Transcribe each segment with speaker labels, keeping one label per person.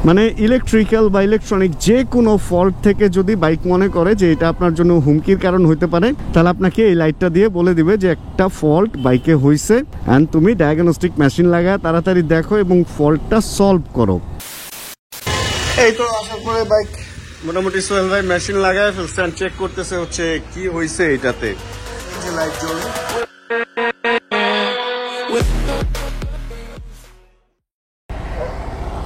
Speaker 1: মানে ইলেকট্রিক্যাল বা ইলেকট্রনিক যে কোনো ফল্ট থেকে যদি বাইক মনে করে যে এটা আপনার জন্য হুমকির কারণ হতে পারে, তাহলে আপনাকে এই লাইটটা দিয়ে বলে দিবে যে একটা ফল্ট বাইকে হয়েছে, অ্যান্ড তুমি ডায়াগনস্টিক মেশিন লাগায় তাড়াতাড়ি দেখো এবং ফল্টটা সলভ করো। এই তো আসার পরে বাইক মোটামুটি সোহেল ভাই মেশিন লাগায় ফেলছে, চেক করতেছে হচ্ছে কি হয়েছে এটাতে, যে লাইট জ্বলে।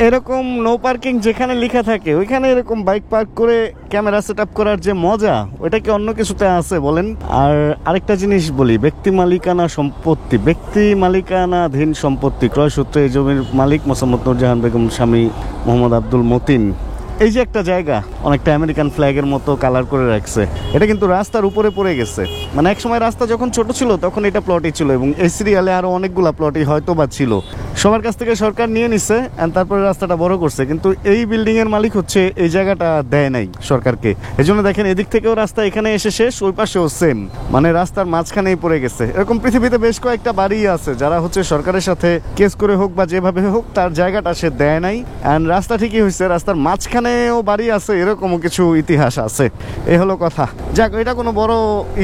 Speaker 1: এরকম নো পার্কিং যেখানে লেখা থাকে ওইখানে এরকম বাইক পার্ক করে ক্যামেরা সেট আপ করার যে মজা, ওইটা কি অন্য কিছুতে আছে বলেন? আর আরেকটা জিনিস বলি, ব্যক্তি মালিকানাধীন সম্পত্তি ক্রয় সূত্রে এই জমির মালিক মোসাম্মদ নূরজাহান বেগম স্বামী মোহাম্মদ আব্দুল মতিন। এই যে একটা জায়গা অনেকটা আমেরিকান ফ্ল্যাগের মতো কালার করে রাখছে, এটা কিন্তু রাস্তার উপরে পড়ে গেছে। মানে এক সময় রাস্তা যখন ছোট ছিল তখন এটা প্লটই ছিল, এবং এই সিরিয়ালে আরো অনেকগুলা প্লটই হয়তো বা ছিল। সবার কাছ থেকে সরকার নিয়ে নিচ্ছে, তারপরে রাস্তাটা বড় করছে, কিন্তু এই বিল্ডিং এর মালিক হচ্ছে এই জায়গাটা দেয় নাই সরকারকে। এই জন্য দেখেন এদিক থেকেও রাস্তা এখানে এসে শেষ, ওই পাশেও সেম, মানে রাস্তার মাঝখানেই পড়ে গেছে। এরকম পৃথিবীতে বেশ কয়েকটা বাড়ি আছে যারা হচ্ছে সরকারের সাথে কেস করে হোক বা যেভাবে হোক তার জায়গাটা সে দেয় নাই, অ্যান্ড রাস্তা ঠিকই হয়েছে, রাস্তার মাঝখানেও বাড়ি আছে, এরকমও কিছু ইতিহাস আছে। এই হলো কথা। যাক, এটা কোনো বড়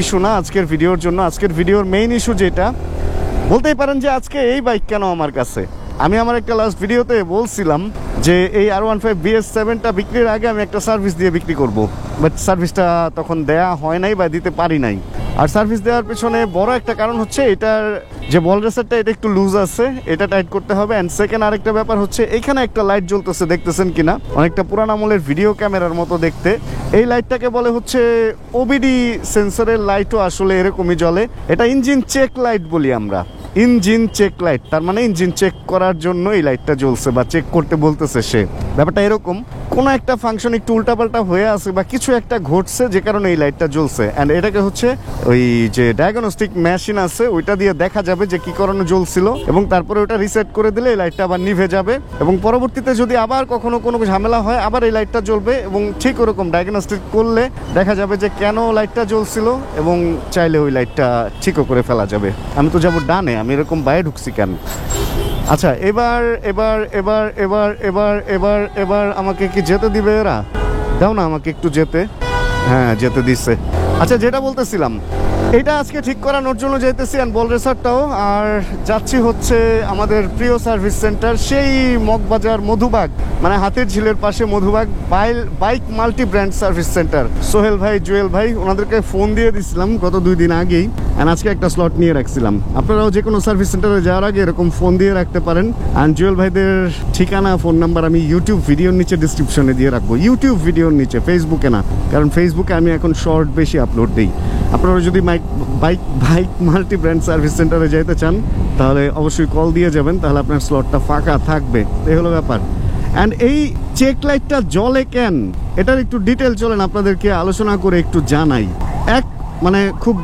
Speaker 1: ইস্যু না আজকের ভিডিওর জন্য। আজকের ভিডিওর মেইন ইস্যু যেটা, বলতেই পারেন যে আজকে এই বাইক কেন আমার কাছে। আমি আমার একটা লাস্ট ভিডিওতে বলছিলাম যে এই R15 BS7টা বিক্রির আগে আমি একটা সার্ভিস দিয়ে বিক্রি করব, বাট সার্ভিসটা তখন দেয়া হয় নাই বা দিতে পারি নাই। আর সার্ভিস দেওয়ার পেছনে বড় একটা কারণ হচ্ছে এটার যে বল রেসারটা এটা একটু লুজ আছে, এটা টাইট করতে হবে। অ্যান্ড সেকেন্ড আরেকটা ব্যাপার হচ্ছে এখানে একটা লাইট জ্বলতেছে, দেখতেছেন কিনা, অনেকটা পুরান আমলের ভিডিও ক্যামেরার মতো দেখতে। এই লাইটটাকে বলে হচ্ছে ওবিডি সেন্সরের লাইটও আসলে এরকমই জ্বলে। এটা ইঞ্জিন চেক লাইট বলি আমরা, ইঞ্জিন চেক লাইট। তার মানে ইঞ্জিন চেক করার জন্য এই লাইটটা জ্বলছে বা চেক করতে বলতেছে সে। ব্যাপারটা এরকম, কোনো একটা ফাংশন একটু উল্টাপাল্টা হয়ে আছে বা কিছু একটা ঘটছে যে কারণে এই লাইটটা জ্বলছে। অ্যান্ড এটাকে হচ্ছে ওই যে ডায়াগনস্টিক মেশিন আছে ওইটা দিয়ে দেখা যাবে যে কি কারণে জ্বলছিল, এবং তারপরে ওটা রিসেট করে দিলে এই লাইটটা আবার নিভে যাবে, এবং পরবর্তীতে যদি আবার কখনো কোনো ঝামেলা হয় আবার এই লাইটটা জ্বলবে, এবং ঠিক ওরকম ডায়াগনস্টিক করলে দেখা যাবে যে কেন লাইটটা জ্বলছিল, এবং চাইলে ওই লাইটটা ঠিকও করে ফেলা যাবে। আমি তো যাবো ডানে, আমি এরকম বাইরে ঢুকছি কেন? আচ্ছা, এবার এবার এবার এবার এবার এবার এবার আমাকে কি যেতে দিবে এরা? দাও না আমাকে একটু যেতে। হ্যাঁ, যেতে দিচ্ছে। আচ্ছা, যেটা বলতেছিলাম, এটা আজকে ঠিক করানোর জন্য যেতেছি, অ্যান্ড বল রেসারটাও। আর যাচ্ছি হচ্ছে আমাদের প্রিয় সার্ভিস সেন্টার, সেই মগবাজার মধুবাগ, মানে হাতির ঝিলের পাশে Madhubag bike multi brand service centre. Sohel ভাই, জুয়েল ভাই, ওনাদেরকে ফোন দিয়ে দিছিলাম গত 2 দিন আগেই, অ্যান্ড আজকে একটা স্লট নিয়ে রাখছিলাম। আপনারাও যে কোনো সার্ভিস সেন্টারে যাওয়ার আগে এরকম ফোন দিয়ে রাখতে পারেন। অ্যান্ড জুয়েল ভাইদের ঠিকানা, ফোন নাম্বার আমি ইউটিউব ভিডিওর নিচে ডিসক্রিপশনে দিয়ে রাখবো, ইউটিউব ভিডিওর নিচে, ফেসবুকে না, কারণ ফেসবুকে আমি এখন শর্ট বেশি আপলোড দিই। আপনারা যদি বাইক মাল্টি ব্র্যান্ড সার্ভিস সেন্টারে যেতে চান তাহলে অবশ্যই কল দিয়ে যাবেন, তাহলে আপনার স্লটটা ফাঁকা থাকবে। এই হলো ব্যাপার। অ্যান্ড এই চেক লাইটটা জ্বলে কেন, এটার একটু ডিটেল চলেন আপনাদেরকে আলোচনা করে একটু জানাই। মানে খুব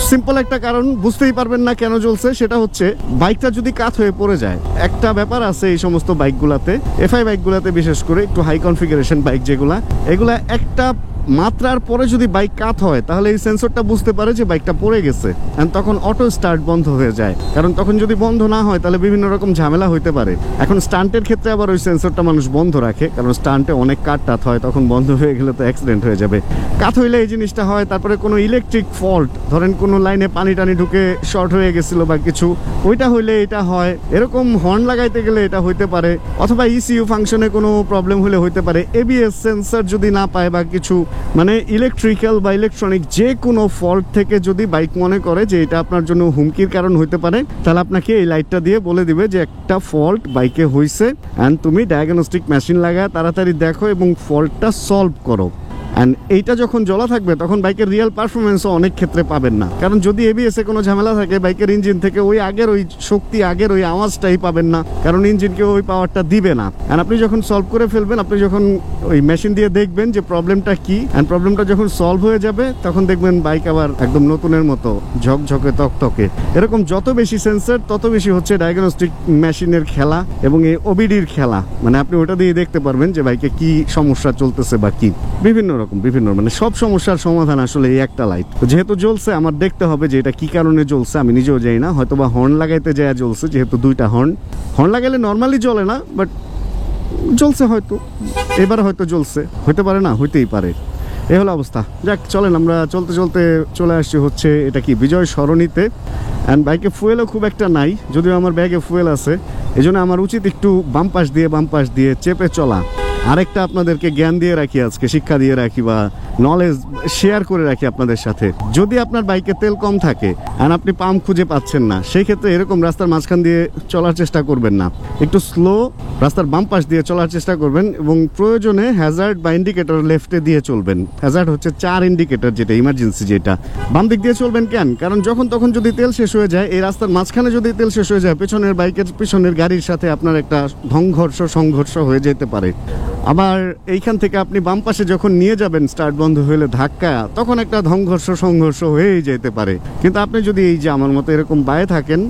Speaker 1: সিম্পল একটা কারণ, বুঝতেই পারবেন না কেন জ্বলছে, সেটা হচ্ছে বাইকটা যদি কাত হয়ে পড়ে যায়। একটা ব্যাপার আছে এই সমস্ত বাইকগুলাতে, এফআই বাইকগুলাতে বিশেষ করে, একটু হাই কনফিগারেশন বাইক যেগুলা, এগুলা একটা মাত্রার পরে যদি বাইক কাত হয় তাহলে এই সেন্সরটা বুঝতে পারে যে বাইকটা পড়ে গেছে, এন্ড তখন অটো স্টার্ট বন্ধ হয়ে যায়। কারণ তখন যদি বন্ধ না হয় তাহলে বিভিন্ন রকম ঝামেলা হইতে পারে। এখন স্টান্টের ক্ষেত্রে আবার ওই সেন্সরটা মানুষ বন্ধ রাখে, কারণ স্টান্টে অনেক কাট টাত হয়, তখন বন্ধ হয়ে গেলে তো অ্যাক্সিডেন্ট হয়ে যাবে। কাত হইলে এই জিনিসটা হয়। তারপরে কোনো ইলেকট্রিক ফল্ট, ধরেন কোনো লাইনে পানি টানি ঢুকে শর্ট হয়ে গেছিল বা কিছু, ওইটা হইলে এটা হয়। এরকম হর্ন লাগাইতে গেলে এটা হইতে পারে, অথবা ইসিইউ ফাংশনে কোনো প্রবলেম হলে হইতে পারে। এবিএস সেন্সর যদি না পায় বা কিছু, মানে ইলেকট্রিক্যাল বা ইলেকট্রনিক যে কোনো ফল্ট থেকে যদি বাইক মনে করে যে এটা আপনার জন্য হুমকির কারণ হইতে পারে, তাহলে আপনাকে এই লাইটটা দিয়ে বলে দিবে যে একটা ফল্ট বাইকে হয়েছে, অ্যান্ড তুমি ডায়াগনস্টিক মেশিন লাগায় তাড়াতাড়ি দেখো এবং ফল্টটা সলভ করো। অ্যান্ড এইটা যখন জ্বলা থাকবে তখন বাইকের রিয়েল পারফরমেন্সও অনেক ক্ষেত্রে পাবেন না, কারণ যদি এবিএসে কোনো ঝামেলা থাকে বাইকের ইঞ্জিন থেকে ওই আগের ওই শক্তি, আগের ওই আওয়াজটাই পাবেন না, কারণ ইঞ্জিনকে ওই পাওয়ারটা দিবে না। অ্যান্ড আপনি যখন সলভ করে ফেলবেন, আপনি যখন ওই মেশিন দিয়ে দেখবেন যে প্রবলেমটা কি, অ্যান্ড প্রবলেমটা যখন সলভ হয়ে যাবে তখন দেখবেন বাইক আবার একদম নতুনের মতো ঝকঝকে তকতকে। এরকম যত বেশি সেন্সর তত বেশি হচ্ছে ডায়াগনস্টিক মেশিনের খেলা এবং এই ওবিডির খেলা। মানে আপনি ওটা দিয়ে দেখতে পারবেন যে বাইকে কি সমস্যা চলতেছে বা কি, বিভিন্ন মানে সব সমস্যার সমাধান আসলে এই একটা লাইট। যেহেতু জ্বলছে আমার দেখতে হবে যে এটা কি কারণে জ্বলছে, আমি নিজেও জানি না, হয়তো বা হর্ন লাগাইতে যায় জ্বলছে, যেহেতু দুইটা হর্ন লাগাইলে নর্মালি জ্বলে না, বাট জ্বলছে হয়তো, এবার হয়তো জ্বলছে, হইতে পারে না, হইতেই পারে। এই হলো অবস্থা। যাক চলেন, আমরা চলতে চলতে চলে আসছি হচ্ছে এটা কি বিজয় সরণিতে। অ্যান্ড বাইকে ফুয়েলও খুব একটা নাই, যদিও আমার ব্যাগে ফুয়েল আছে। এই জন্য আমার উচিত একটু বাম পাশ দিয়ে চেপে চলা। আরেকটা আপনাদেরকে জ্ঞান দিয়ে রাখি, আজকে শিক্ষা দিয়ে রাখি বা নলেজ শেয়ার করে রাখি আপনাদের সাথে। যদি আপনার বাইকে তেল কম থাকে আর আপনি পাম্প খুঁজে পাচ্ছেন না, সেই ক্ষেত্রে এরকম রাস্তার মাঝখান দিয়ে চলার চেষ্টা করবেন না, একটু স্লো রাস্তার বাম পাশ দিয়ে চলার চেষ্টা করবেন এবং প্রয়োজনে হ্যাজার্ড বা ইন্ডিকেটর লেফটে দিয়ে চলবেন। হ্যাজার্ড হচ্ছে 4 ইন্ডিকেটর, যেটা ইমার্জেন্সি, যেটা বাম দিক দিয়ে চলবেন। কেন? কারণ যখন তখন যদি তেল শেষ হয়ে যায়, এই রাস্তার মাঝখানে যদি তেল শেষ হয়ে যায়, পেছনের বাইকের পিছনের গাড়ির সাথে আপনার একটা সংঘর্ষ হয়ে যেতে পারে। আবার এইখান থেকে আপনি বাম পাশে যখন নিয়ে যাবেন স্টার্ট বন্ধ হলে ধাক্কা, তখন একটা সংঘর্ষ হয়েই যেতে পারে। কিন্তু আপনি যদি এই যে আমার মতো এরকম বায়ে থাকেন,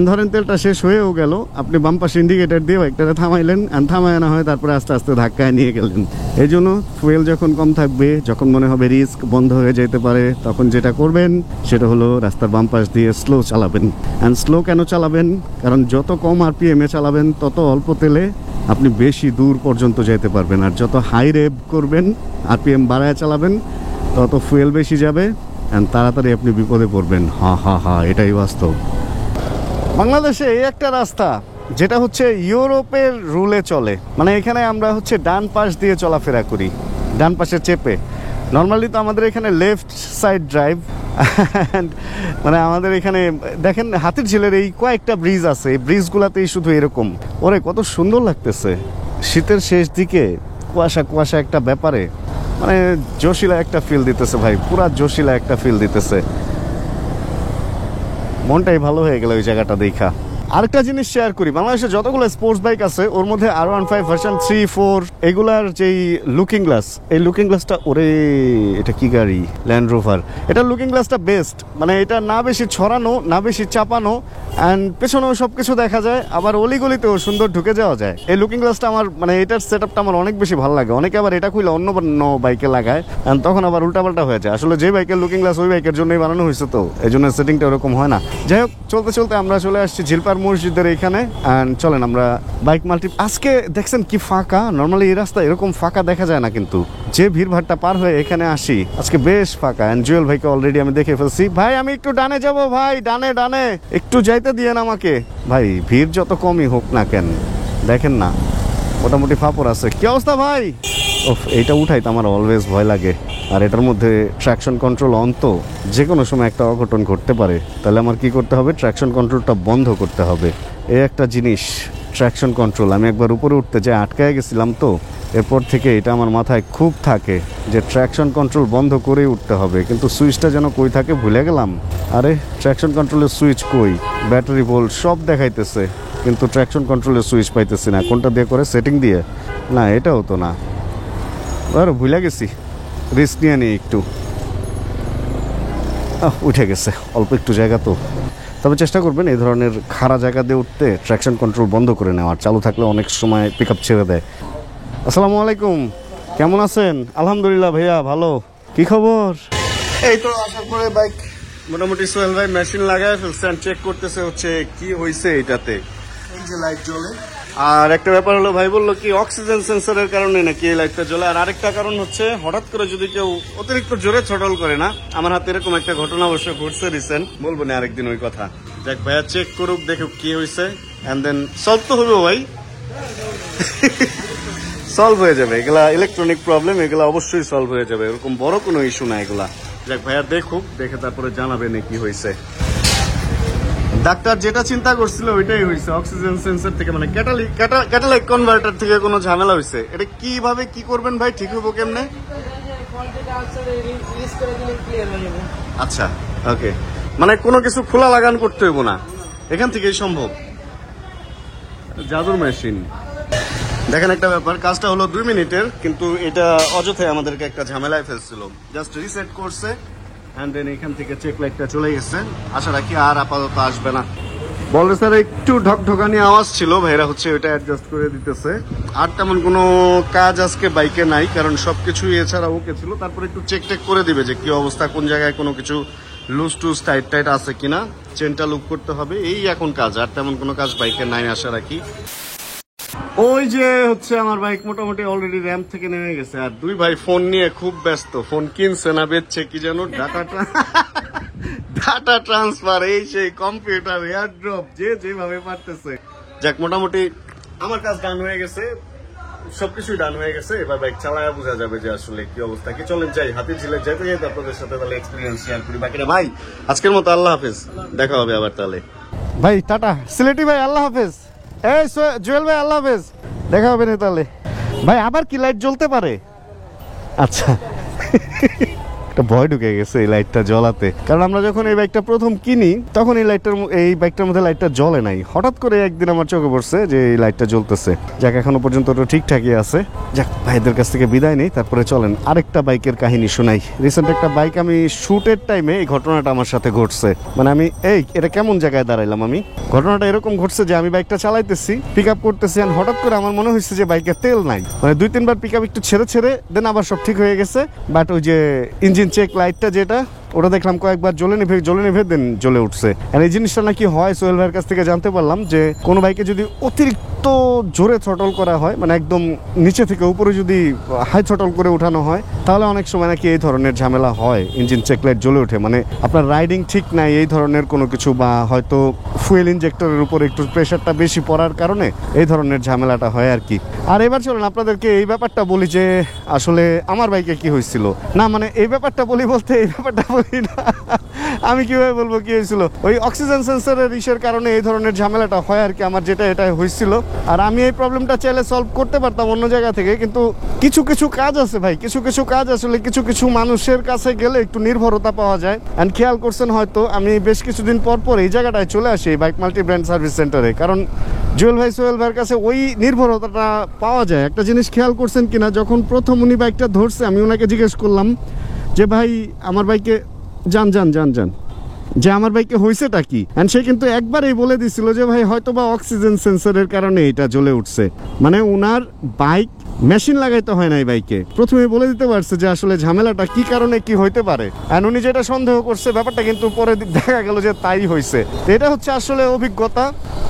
Speaker 1: ধরেন তেলটা শেষ হয়েও গেল, আপনি বাম পাশে ইন্ডিকেটর দিয়ে একটা থামাইলেন, থামায় না হয় তারপরে আস্তে আস্তে ধাক্কায় নিয়ে গেলেন। এই জন্য ফুয়েল যখন কম থাকবে, যখন মনে হবে রিস্ক বন্ধ হয়ে যেতে পারে, তখন যেটা করবেন সেটা হলো রাস্তার বাম পাশ দিয়ে স্লো চালাবেন। স্লো কেন চালাবেন? কারণ যত কম আরপিএমে চালাবেন, তত অল্প তেলে আপনি বেশি দূর পর্যন্ত যেতে পারবেন। আর যত হাই রেভ করবেন, আরপিএম বাড়ায় চালাবেন, তত ফুয়েল বেশি যাবে, তাড়াতাড়ি আপনি বিপদে পড়বেন। এটাই বাস্তব। বাংলাদেশে এই একটা রাস্তা যেটা হচ্ছে ইউরোপের রুলে চলে, মানে এখানে আমরা হচ্ছে ডান পাশ দিয়ে চলাফেরা করি, ডান পাশে চেপে। নর্মালি তো আমাদের এখানে লেফট সাইড ড্রাইভ, মানে আমাদের এখানে দেখেন হাতির ঝিলের এই কয়েকটা ব্রিজ আছে, এই ব্রিজগুলাতেই শুধু এরকম। ওরে কত সুন্দর লাগতেছে শীতের শেষ দিকে, কুয়াশা একটা ব্যাপারে, মানে জোশিলা একটা ফিল দিতেছে ভাই, পুরা জোশিলা একটা ফিল দিতেছে। মনটাই ভালো হয়ে গেল ওই জায়গাটা দেখা। আরেকটা জিনিস শেয়ার করি, বাংলাদেশে যতগুলো স্পোর্টস বাইক আছে ওর মধ্যে R15 ভার্সন 3, 4 এগুলার যেই লুকিং গ্লাস, এই লুকিং গ্লাসটা, ওরে এটা কি গাড়ি, ল্যান্ড রোভার, এটা লুকিং গ্লাসটা বেস্ট। মানে এটা না বেশি ছড়ানো, না বেশি চাপানো, অ্যান্ড পেছনেও সব কিছু দেখা যায়, আবার অলিগলিতেও সুন্দর ঢুকে যাওয়া যায়। এই লুকিং গ্লাসটা আমার, মানে এটার সেট আপটা আমার অনেক বেশি ভালো লাগে। অনেকে আবার এটা খুলে অন্য বাইকে লাগায়, অ্যান্ড তখন আবার উল্টাপাল্টা হয়ে যায়। আসলে যে বাইকের লুকিং গ্লাস ওই বাইকের জন্যই বানানো হয়েছে, তো এই জন্য সেটিংটা ওরকম হয় না। যাই হোক, চলতে চলতে আমরা চলে আসছি ঝিলপার মসজিদের এইখানে। অ্যান্ড চলেন আমরা বাইক মাল্টি। আজকে দেখছেন কি ফাঁকা, নর্মালি এই রাস্তা এরকম ফাঁকা দেখা যায় না, কিন্তু যে ভিড় ভাড়টা পার হয়ে এখানে আসি আজকে বেশ ফাঁকা। অ্যান্ড জুয়েল ভাইকে অলরেডি আমি দেখে ফেলছি। ভাই আমি একটু ডানে যাব, ভাই ডানে একটু যাইতে দিয়েন আমাকে। ভাই ভিড় যত কমই হোক না কেন, দেখেন না মোটামুটি ফাপড় আছে। কি অবস্থা ভাই? এইটা উঠাই তো আমার অলওয়েজ ভয় লাগে। আর এটার মধ্যে ট্র্যাকশন কন্ট্রোল অন, তো যে কোনো সময় একটা অঘটন ঘটতে পারে। তাহলে আমার কি করতে হবে? ট্র্যাকশন কন্ট্রোলটা বন্ধ করতে হবে। এই একটা জিনিস ট্র্যাকশন কন্ট্রোল, আমি একবার উপরে উঠতে যে আটকায় গেছিলাম, তো এরপর থেকে এটা আমার মাথায় খুব থাকে যে ট্র্যাকশন কন্ট্রোল বন্ধ করেই উঠতে হবে। কিন্তু সুইচটা যেন কই থাকে ভুলে গেলাম। আরে ট্র্যাকশন কন্ট্রোলের সুইচ কই? ব্যাটারি ভোল্ট সব দেখাইতেছে, কিন্তু ট্র্যাকশন কন্ট্রোলের সুইচ পাইতেছি না। কোনটা দিয়ে করে? সেটিং দিয়ে? না, এটাও তো না। আর ভুলে গেছি, রিস্ক নিয়ে নিই একটু। উঠে গেছে, অল্প একটু জায়গা তো। তবে চেষ্টা করবেন এই ধরনের খাড়া জায়গা দিয়ে উঠতে ট্র্যাকশন কন্ট্রোল বন্ধ করে নেওয়ার। চালু থাকলে অনেক সময় পিক আপ ছেড়ে দেয়। আসসালামু আলাইকুম, কেমন আছেন? আলহামদুলিল্লাহ ভাইয়া, ভালো। কি খবর? এই তো আসার পরে বাইক মোটামুটি সোহেল ভাই মেশিন লাগায় ফেলছেন, চেক করতেছে হচ্ছে কি হয়েছে এটাতে। এই যে লাইট জ্বলে। আর একটা ব্যাপার হলো, ভাই বললো কি অক্সিজেন সেন্সরের কারণে নাকি এই লাইটটা জ্বলে। আর আরেকটা কারণ হচ্ছে হঠাৎ করে যদি কেউ অতিরিক্ত জোরে থ্রটল করে না, আমার হাতে এরকম একটা ঘটনা অবশ্য ঘটছে রিসেন্ট, বলবো না আরেকদিন ওই কথা। দেখ ভাইয়া চেক করুক, দেখুক কি হয়েছে, এন্ড দেন সলভ তো হবে ভাই, সলভ হয়ে যাবে। এগুলা ইলেকট্রনিক প্রবলেম, এগুলা অবশ্যই সলভ হয়ে যাবে, এরকম বড় কোনো ইস্যু না এগুলা। দেখ ভাইয়া দেখুক, দেখে তারপরে জানাবেন কি হয়েছে। ডাক্তার যেটা চিন্তা করছিল ওইটাই হয়েছে, অক্সিজেন সেন্সর থেকে, মানে ক্যাটালাইট কনভার্টার থেকে কোনো ঝামেলা হয়েছে। এটা কিভাবে কি করবেন ভাই, ঠিক হবো কেমনে? আচ্ছা ওকে, মানে কোনো কিছু খোলা লাগান করতে হইব না, এখান থেকেই সম্ভব। জাদুর মেশিন। দেখেন একটা ব্যাপার, কাজটা হলো 2 মিনিটের, কিন্তু এটা অযথায় আমাদেরকে একটা ঝামেলায় ফেলছিল। জাস্ট রিসেট করছে, এন্ড দেন এখান থেকে চেক লাইটটা চলে গেছে। আশা রাখি আর আপাতত আসবে না। বলে স্যার একটু ঢকঢকানি আওয়াজ ছিল, ভাইরা হচ্ছে ওইটা অ্যাডজাস্ট করে দিতেছে। আর তেমন কোনো কাজ আজকে বাইকে নাই, কারণ সবকিছুই এছাড়া ওকে ছিল। তারপরে একটু চেক টেক করে দিবে যে কি অবস্থা, কোন জায়গায় কোনো কিছু লুজ টুজ টাইট আছে কিনা, চেনটা লুক করতে হবে। এই এখন কাজ, আর তেমন কোনো কাজ বাইকে নাই আশা রাখি। ওই যে হচ্ছে আমার বাইক মোটামুটি অলরেডি র্যাম্প থেকে নেমে গেছে, আর দুই ভাই ফোন নিয়ে খুব ব্যস্ত। ফোন কিনছে না বেচছে কি যেন, ডাটা ট্রান্সফার, এই সেই কম্পিউটার, এয়ারড্রপ, যে যেভাবে পারতেছে। যাক, মোটামুটি আমার কাজ ডান হয়ে গেছে, সবকিছুই ডান হয়ে গেছে। এবার বাইক চালায় বোঝা যাবে যে আসলে কি অবস্থা। কি চলেন যাই, হাতিরঝিলে যেতে যেতে আপনাদের সাথে তাহলে এক্সপিরিয়েন্স শেয়ার করি বাকিটা। ভাই আজকের মতো আল্লাহ হাফেজ, দেখা হবে আবার তাহলে। ভাই টাটা, সিলেটি ভাই আল্লাহ হাফেজ, এই জুয়েল ভাই আল্লাহ হাফেজ, দেখা হবে না তাহলে। ভাই আবার কি লাইট জ্বলতে পারে? আচ্ছা, একটা ভয় ঢুকে গেছে এই লাইটটা জ্বলাতে, কারণ আমরা যখন এই বাইকটা প্রথম কিনি তখন এই বাইকটার মধ্যে লাইটটা জ্বলে নাই। হঠাৎ করে একদিন আমার চোখে পড়ছে যে এই লাইটটা জ্বলতেছে। যাক, এখনো পর্যন্ত ওটা ঠিকঠাকই আছে। যাক, ভাইদের কাছ থেকে বিদায় নেই, তারপরে চলেন আরেকটা বাইকের কাহিনী শোনাই। রিসেন্ট একটা বাইক, আমি শুটের টাইমে এই ঘটনাটা আমার সাথে ঘটছে। মানে আমি এটা কেমন জায়গায় দাঁড়াইলাম আমি। ঘটনাটা এরকম ঘটছে যে আমি বাইকটা চালাইতেছি, পিক আপ করতেছি, আর হঠাৎ করে আমার মনে হয়েছে যে বাইকের তেল নাই। মানে 2-3 বার পিক আপ একটু ছেড়ে দেন আবার সব ঠিক হয়ে গেছে। বাট ওই যে ইঞ্জিন চেক লাইটটা যেটা, ওটা দেখলাম কয়েকবার জ্বলে নিভে দেন জ্বলে উঠছে। আর এই জিনিসটা নাকি হয়, সোহেল ভাইয়ের কাছ থেকে জানতে পারলাম যে কোনো বাইকে যদি অতিরিক্ত জোরে থ্রটল করা হয়, মানে একদম নিচে থেকে উপরে যদি হাই থ্রটল করে উঠানো হয়, তাহলে অনেক সময় নাকি এই ধরনের ঝামেলা হয়, ইঞ্জিন চেক লাইট জ্বলে ওঠে। মানে আপনার রাইডিং ঠিক নাই এই ধরনের কোনো কিছু, বা হয়তো ফুয়েল ইনজেক্টরের উপর একটু প্রেশারটা বেশি পড়ার কারণে এই ধরনের ঝামেলাটা হয় আর কি। আর এবার চলুন আপনাদেরকে এই ব্যাপারটা বলি যে আসলে আমার বাইকে কি হয়েছিল। না মানে এই ব্যাপারটা বলি বলতে এই ব্যাপারটা বলি না, আমি কিভাবে বলবো কি হয়েছিল। ওই অক্সিজেন সেন্সরের ইসের কারণে এই ধরনের ঝামেলাটা হয় আর কি। আমার এটা হয়েছিল, আর আমি এই প্রবলেমটা চাইলে সলভ করতে পারতাম অন্য জায়গা থেকে, কিন্তু কিছু কাজ আছে ভাই, কিছু কাজ আসলে কিছু মানুষের কাছে গেলে একটু নির্ভরতা পাওয়া যায়। অ্যান্ড খেয়াল করছেন হয়তো আমি বেশ কিছুদিন পর এই জায়গাটায় চলে আসি, বাইক মাল্টি ব্র্যান্ড সার্ভিস সেন্টারে, কারণ সোহেল ভাইয়ের কাছে ওই নির্ভরতাটা পাওয়া যায়। একটা জিনিস খেয়াল করছেন কিনা, যখন প্রথম উনি বাইকটা ধরছে আমি ওনাকে জিজ্ঞেস করলাম যে ভাই আমার বাইকে যান যে আমার বাইকে হয়েছেটা কি। এন্ড সে কিন্তু একবারেই বলে দিছিল যে ভাই হয়তো বা অক্সিজেন সেন্সরের কারণে এটা জ্বলে উঠছে। মানে উনার বাইক মেশিন লাগাইতে হয় না এই বাইকে, প্রথমে বলে দিতে পারছে যে আসলে ঝামেলাটা কি কারণে কি হইতে পারে। এন্ড উনি যেটা সন্দেহ করছে ব্যাপারটা কিন্তু পরে দেখা গেল যে তাই হয়েছে। এটা হচ্ছে আসলে অভিজ্ঞতা,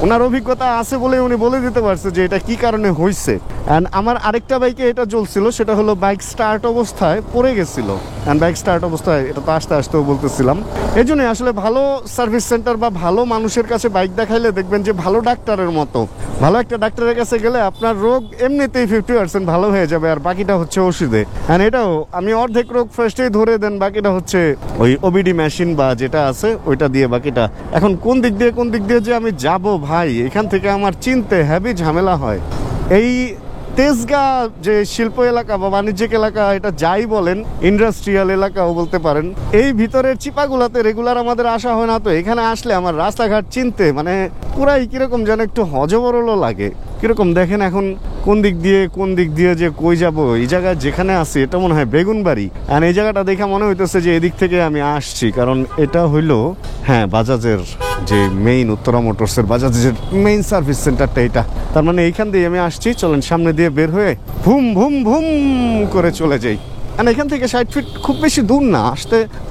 Speaker 1: ওনার অভিজ্ঞতা আছে বলে উনি বলে দিতে পারছে যে এটা কি কারণে হয়েছে। অ্যান্ড আমার আরেকটা বাইকে এটা চলছিল, সেটা হলো বাইক স্টার্ট অবস্থায় পড়ে গেছিল। অ্যান্ড বাইক স্টার্ট অবস্থায়, এটা তো আসতেও বলতেছিলাম। এই জন্যই আসলে ভালো সার্ভিস সেন্টার বা ভালো মানুষের কাছে বাইক দেখাইলে দেখবেন যে ভালো ডাক্তারের মতো, ভালো একটা ডাক্তারের কাছে গেলে আপনার রোগ এমনিতেই 50% ভালো হয়ে যাবে, আর বাকিটা হচ্ছে ওষুধে। অ্যান্ড এটাও আমি অর্ধেক রোগ ফার্স্টেই ধরে দেন, বাকিটা হচ্ছে ওই ওবিডি মেশিন বা যেটা আছে ওইটা দিয়ে বাকিটা। এখন কোন দিক দিয়ে যে আমি যাব ভাই, এখান থেকে আমার চিনতে হেভি ঝামেলা হয়। এই তেজগাঁ যে শিল্প এলাকা বা বাণিজ্যিক এলাকা, এটা যাই বলেন, ইন্ডাস্ট্রিয়াল এলাকাও বলতে পারেন, এই ভিতরের চিপাগুলাতে রেগুলার আমাদের আসা হয় না। তো এখানে আসলে আমার রাস্তাঘাট চিনতে মানে পুরাই কিরকম যেন একটু হজবরল লাগে। কিরকম দেখেন, এখন কোন দিক দিয়ে যে কই যাব, এই জায়গায় যেখানে আছি এটা মনে হয় বেগুনবাড়ি। আর এই জায়গাটা দেখে মনে হইতেছে যে এদিক থেকে আমি আসছি, কারণ এটা হইলো হ্যাঁ বাজাজের যে মেইন, উত্তরা মোটরসের বাজাজের মেইন সার্ভিস সেন্টারটা এটা। তার মানে এইখান দিয়ে আমি আসছি, চলেন সামনে দিয়ে বের হয়ে ভুম করে চলে যাই। আর এখান থেকে 60 ফিট খুব বেশি দূর না।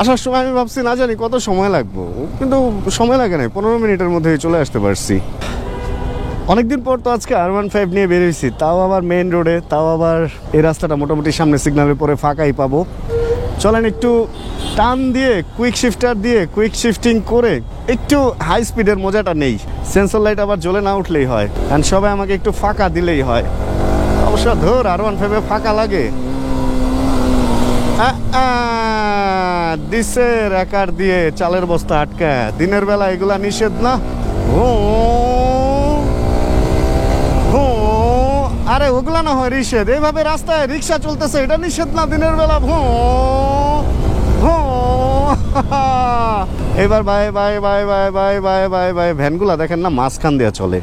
Speaker 1: আসার সময় আমি ভাবছি না জানি কত সময় লাগবো, কিন্তু সময় লাগে না, 15 মিনিটের মধ্যেই চলে আসতে পারছি। অনেকদিন পর তো আজকে R15 নিয়ে বেরিয়েছি, তাও আবার মেইন রোডে, তাও আবার এই রাস্তাটা মোটামুটি সামনে সিগন্যালের পরে ফাঁকাই পাবো। চলেন একটু টান দিয়ে কুইক শিফটিং করে একটু হাই স্পিডের মজাটা নেই। সেন্সর লাইট আবার জ্বলে না উঠলেই হয়, অ্যান্ড সবাই আমাকে একটু ফাঁকা দিলেই হয়। অবশ্য ধর R15 ফাঁকা লাগে দিশের একার দিয়ে চালের বস্তা আটকা। দিনের বেলা এগুলা নিষেধ না। আরে ওগুলা না হয় নিষেধ, এইভাবে রাস্তায় রিক্সা চলতেছে এটা নিষেধ না দিনের বেলা। এবার বাই ভ্যানগুলা দেখেন না মাঝখান দিয়ে চলে।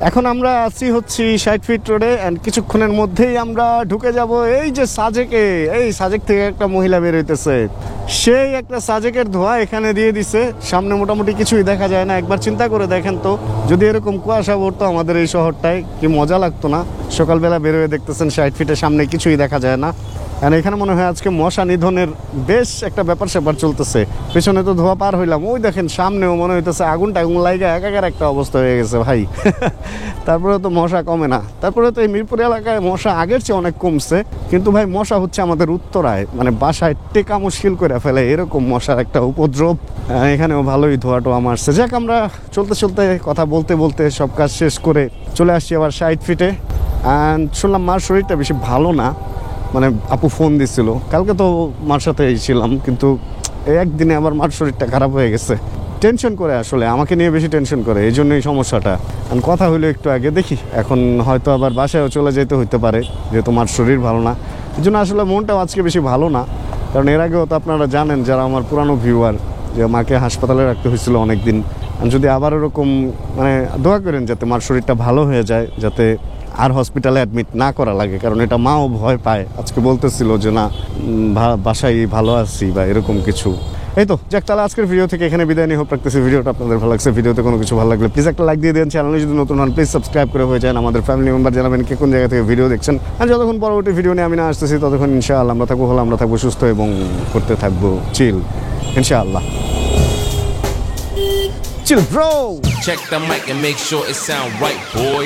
Speaker 1: এখন আমরা আছি হচ্ছে 60 ফিট রোডে, অ্যান্ড কিছুক্ষণের মধ্যেই আমরা ঢুকে যাব এই যে সাজেকে। এই সাজেক থেকে একটা মহিলা বের হইতেছে, সেই একটা সাজেকের ধোয়া এখানে দিয়ে দিছে। সামনে মোটামুটি কিছুই দেখা যায় না। একবার চিন্তা করে দেখেন তো, যদি এরকম কুয়াশা পড়তো আমাদের এই শহরটায়, কি মজা লাগতো না। সকালবেলা বের হয়ে দেখতেছেন 60 ফিটের সামনে কিছুই দেখা যায় না। আর এখানে মনে হয় আজকে মশা নিধনের বেশ একটা ব্যাপার স্যাপার চলতেছে। পেছনে তো ধোয়া পার হইলাম, ওই দেখেন সামনেও মনে হইতেছে আগুন লাইগা একাকার একটা অবস্থা হয়ে গেছে ভাই। তারপরে তো মশা কমে না। তারপরে তো এই মিরপুর এলাকায় মশা আগের চেয়ে অনেক কমছে, কিন্তু ভাই মশা হচ্ছে আমাদের উত্তরায়, মানে বাসায় টেকা মুশকিল করে ফেলে এরকম মশার একটা উপদ্রব। এখানেও ভালোই ধোয়া টোয়া মারছে। যাক, আমরা চলতে চলতে কথা বলতে বলতে সব কাজ শেষ করে চলে আসছি আবার 60 ফিটে। অ্যান্ড শুনলাম মার শরীরটা বেশি ভালো না, মানে আপু ফোন দিছিল, কালকে তো মার সাথেই ছিলাম, কিন্তু এই একদিনে আমার মার শরীরটা খারাপ হয়ে গেছে। টেনশন করে, আসলে আমাকে নিয়ে বেশি টেনশন করে, এই জন্যই সমস্যাটা। আর কথা হইলো একটু আগে, দেখি এখন হয়তো আবার বাসায়ও চলে যেতে হইতে পারে, যেহেতু মার শরীর ভালো না। এই জন্য আসলে মনটাও আজকে বেশি ভালো না, কারণ এর আগেও তো আপনারা জানেন যারা আমার পুরানো ভিউয়ার, যে মাকে হাসপাতালে রাখতে হয়েছিল অনেক দিন। যদি আবার ওরকম, মানে দোয়া করেন যাতে মার শরীরটা ভালো হয়ে যায়, যাতে আর হসপিটালে অ্যাডমিট না করা লাগে, কারণ এটা মাও ভয় পায়। আজকে বলতেছিল যে না বাসায় ভালো আছি বা এরকম কিছু। এই তো যাক, তাহলে আজকের ভিডিও থেকে এখানে বিদায় নিয়ে হোপ রাখতেছি। ভিডিওটা আপনাদের ভালো লাগছে, ভিডিওতে কোনো কিছু ভালো লাগলে প্লিজ একটা লাইক দিয়ে দেন। চ্যানেলে যদি নতুন হন প্লিজ সাবস্ক্রাইব করে হয়ে যান। আমাদের ফ্যামিলি মেম্বার জানাবেন কে কোন জায়গা থেকে ভিডিও দেখছেন। আর যতক্ষণ পরবর্তী ভিডিও নিয়ে আমি না আসতেছি, ততক্ষণ ইনশাআল্লাহ আমরা থাকবো ভালো, আমরা থাকবো সুস্থ এবং করতে থাকবো চিল ইনশাআল্লাহ। Chill bro.
Speaker 2: Check the mic and make sure it sound right, boys.